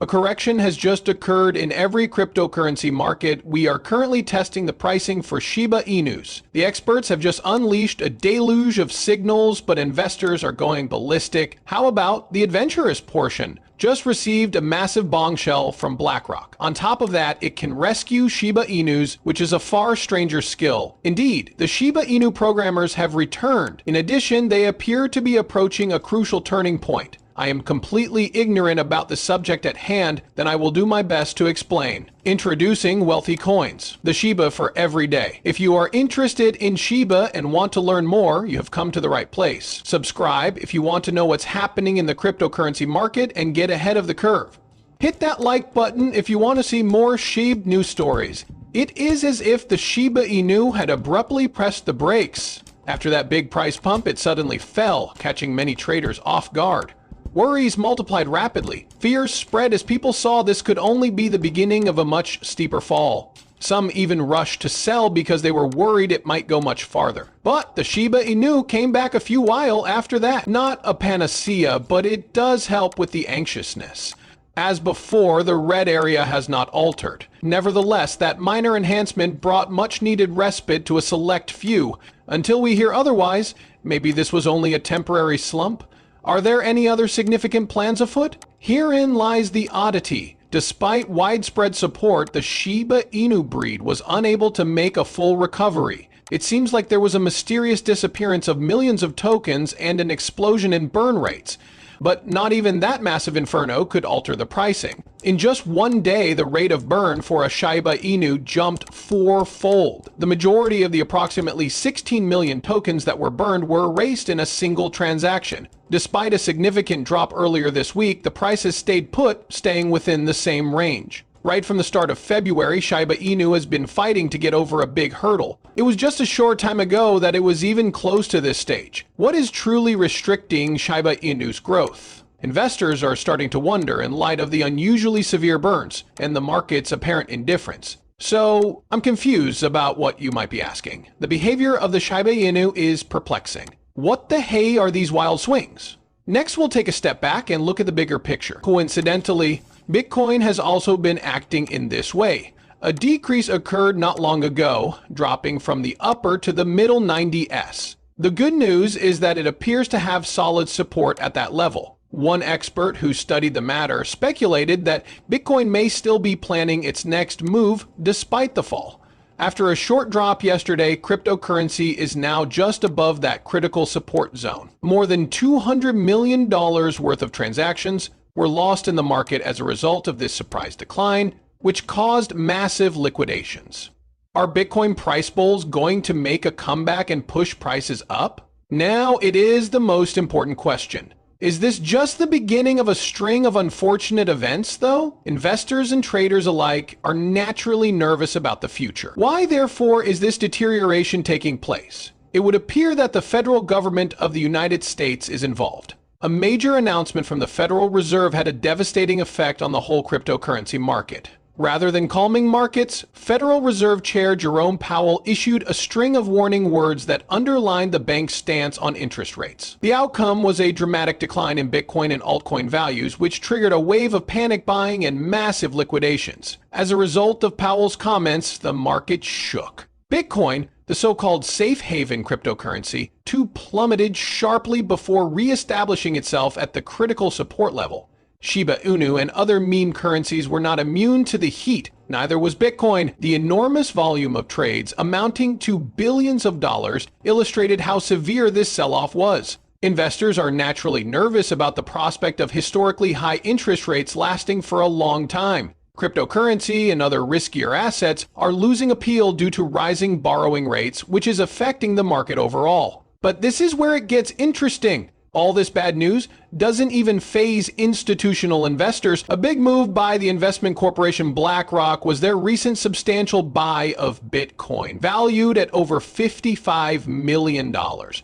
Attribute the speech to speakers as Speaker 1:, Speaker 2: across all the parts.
Speaker 1: A correction has just occurred in every cryptocurrency market. We are currently testing the pricing for Shiba Inus. The experts have just unleashed a deluge of signals, but investors are going ballistic. How about the adventurous portion? Just received a massive bombshell from Blackrock. On top of that, it can rescue Shiba Inus, which is a far stranger skill. Indeed, the Shiba Inu programmers have returned. In addition, they appear to be approaching a crucial turning point. I am completely ignorant about the subject at hand, then I will do my best to explain. Introducing wealthy coins, the Shiba for every day. If you are interested in Shiba and want to learn more, you have come to the right place. Subscribe if you want to know what's happening in the cryptocurrency market and get ahead of the curve. Hit that like button if you want to see more SHIB news stories. It is as if the Shiba Inu had abruptly pressed the brakes. After that big price pump, it suddenly fell, catching many traders off guard. Worries multiplied rapidly. Fears spread as people saw this could only be the beginning of a much steeper fall. Some even rushed to sell because they were worried it might go much farther. But the Shiba Inu came back a few while after that. Not a panacea, but it does help with the anxiousness. As before, the red area has not altered. Nevertheless, that minor enhancement brought much-needed respite to a select few. Until we hear otherwise, maybe this was only a temporary slump. Are there any other significant plans afoot? Herein lies the oddity. Despite widespread support, the Shiba Inu breed was unable to make a full recovery. It seems like there was a mysterious disappearance of millions of tokens and an explosion in burn rates. But not even that massive inferno could alter the pricing. In just one day, the rate of burn for a Shiba Inu jumped fourfold. The majority of the approximately 16 million tokens that were burned were erased in a single transaction. Despite a significant drop earlier this week, the price has stayed put, staying within the same range. Right from the start of February, Shiba Inu has been fighting to get over a big hurdle. It was just a short time ago that it was even close to this stage. What is truly restricting Shiba Inu's growth? Investors are starting to wonder in light of the unusually severe burns and the market's apparent indifference. So, I'm confused about what you might be asking. The behavior of the Shiba Inu is perplexing. What the hey are these wild swings? Next, we'll take a step back and look at the bigger picture. Coincidentally, Bitcoin has also been acting in this way. A decrease occurred not long ago, dropping from the upper to the middle 90s. The good news is that it appears to have solid support at that level. One expert who studied the matter speculated that Bitcoin may still be planning its next move despite the fall. After a short drop yesterday, cryptocurrency is now just above that critical support zone. More than $200 million worth of transactions were lost in the market as a result of this surprise decline, which caused massive liquidations. Are Bitcoin price bulls going to make a comeback and push prices up? Now it is the most important question. Is this just the beginning of a string of unfortunate events, though? Investors and traders alike are naturally nervous about the future. Why, therefore, is this deterioration taking place? It would appear that the federal government of the United States is involved. A major announcement from the Federal Reserve had a devastating effect on the whole cryptocurrency market. Rather than calming markets, Federal Reserve Chair Jerome Powell issued a string of warning words that underlined the bank's stance on interest rates. The outcome was a dramatic decline in Bitcoin and altcoin values, which triggered a wave of panic buying and massive liquidations. As a result of Powell's comments, the market shook. Bitcoin, the so-called safe haven cryptocurrency, too plummeted sharply before re-establishing itself at the critical support level. Shiba Inu and other meme currencies were not immune to the heat. Neither was Bitcoin. The enormous volume of trades, amounting to billions of dollars, illustrated how severe this sell-off was. Investors are naturally nervous about the prospect of historically high interest rates lasting for a long time. Cryptocurrency and other riskier assets are losing appeal due to rising borrowing rates, which is affecting the market overall. But this is where it gets interesting. All this bad news doesn't even faze institutional investors. A big move by the investment corporation Blackrock was their recent substantial buy of Bitcoin, valued at over $55 million.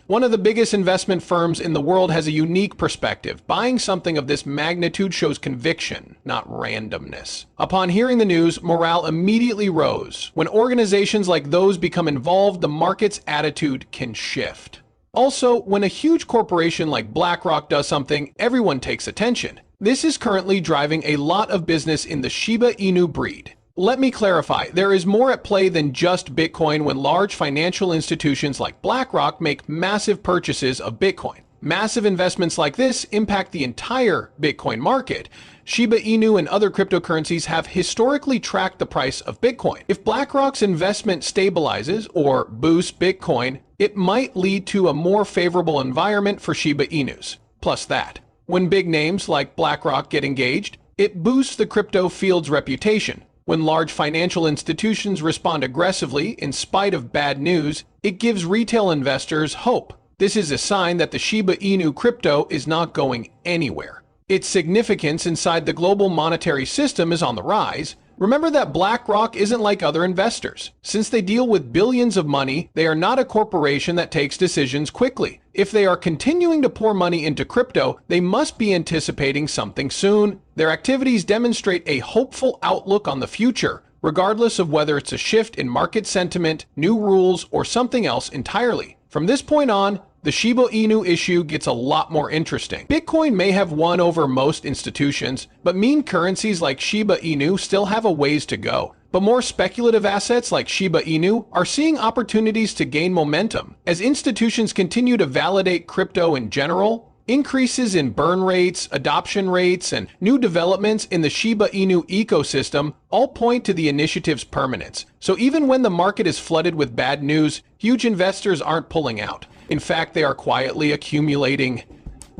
Speaker 1: One of the biggest investment firms in the world has a unique perspective. Buying something of this magnitude shows conviction, not randomness. Upon hearing the news, morale immediately rose. When organizations like those become involved, the market's attitude can shift. Also, when a huge corporation like BlackRock does something, everyone takes attention. This is currently driving a lot of business in the Shiba Inu breed. Let me clarify, there is more at play than just Bitcoin when large financial institutions like BlackRock make massive purchases of Bitcoin. Massive investments like this impact the entire Bitcoin market. Shiba Inu and other cryptocurrencies have historically tracked the price of Bitcoin. If BlackRock's investment stabilizes or boosts Bitcoin, it might lead to a more favorable environment for Shiba Inus. Plus that, when big names like BlackRock get engaged, it boosts the crypto field's reputation. When large financial institutions respond aggressively in spite of bad news, it gives retail investors hope. This is a sign that the Shiba Inu crypto is not going anywhere. Its significance inside the global monetary system is on the rise. Remember that BlackRock isn't like other investors. Since they deal with billions of money, they are not a corporation that takes decisions quickly. If they are continuing to pour money into crypto, they must be anticipating something soon. Their activities demonstrate a hopeful outlook on the future, regardless of whether it's a shift in market sentiment, new rules, or something else entirely. From this point on, the Shiba Inu issue gets a lot more interesting. Bitcoin may have won over most institutions, but meme currencies like Shiba Inu still have a ways to go. But more speculative assets like Shiba Inu are seeing opportunities to gain momentum. As institutions continue to validate crypto in general, increases in burn rates, adoption rates, and new developments in the Shiba Inu ecosystem all point to the initiative's permanence. So even when the market is flooded with bad news, huge investors aren't pulling out. In fact, they are quietly accumulating.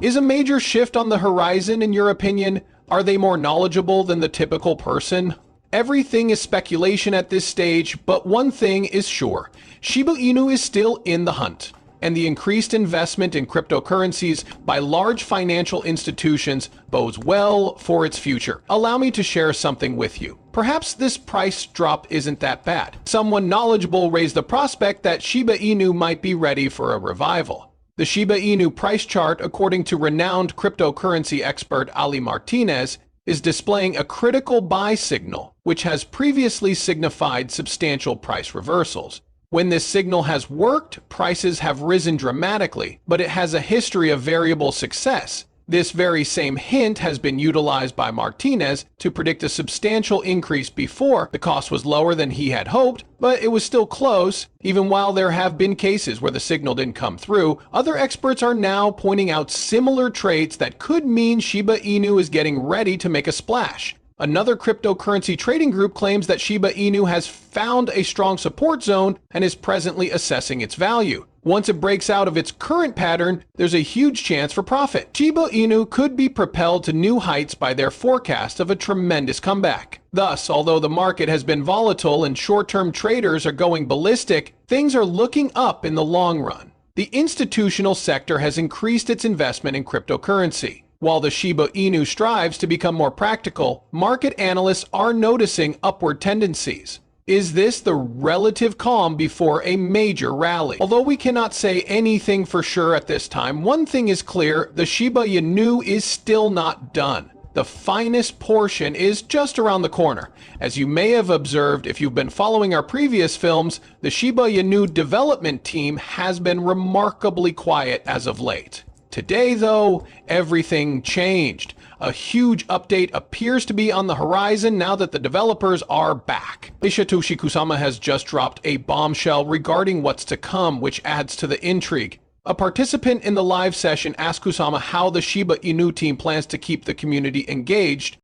Speaker 1: Is a major shift on the horizon, in your opinion? Are they more knowledgeable than the typical person? Everything is speculation at this stage, but one thing is sure. Shiba Inu is still in the hunt, and the increased investment in cryptocurrencies by large financial institutions bodes well for its future. Allow me to share something with you. Perhaps this price drop isn't that bad. Someone knowledgeable raised the prospect that Shiba Inu might be ready for a revival. The Shiba Inu price chart, according to renowned cryptocurrency expert Ali Martinez, is displaying a critical buy signal, which has previously signified substantial price reversals. When this signal has worked, prices have risen dramatically, but it has a history of variable success. This very same hint has been utilized by Martinez to predict a substantial increase before. The cost was lower than he had hoped, but it was still close. Even while there have been cases where the signal didn't come through, other experts are now pointing out similar traits that could mean Shiba Inu is getting ready to make a splash. Another cryptocurrency trading group claims that Shiba Inu has found a strong support zone and is presently assessing its value. Once it breaks out of its current pattern, there's a huge chance for profit. Shiba Inu could be propelled to new heights by their forecast of a tremendous comeback. Thus, although the market has been volatile and short-term traders are going ballistic, things are looking up in the long run. The institutional sector has increased its investment in cryptocurrency. While the Shiba Inu strives to become more practical, market analysts are noticing upward tendencies. Is this the relative calm before a major rally? Although we cannot say anything for sure at this time, one thing is clear: the Shiba Inu is still not done. The finest portion is just around the corner. As you may have observed if you've been following our previous films, the Shiba Inu development team has been remarkably quiet as of late. Today, though, everything changed. A huge update appears to be on the horizon now that the developers are back. Satoshi Kusama has just dropped a bombshell regarding what's to come, which adds to the intrigue. A participant in the live session asked Kusama how the Shiba Inu team plans to keep the community engaged.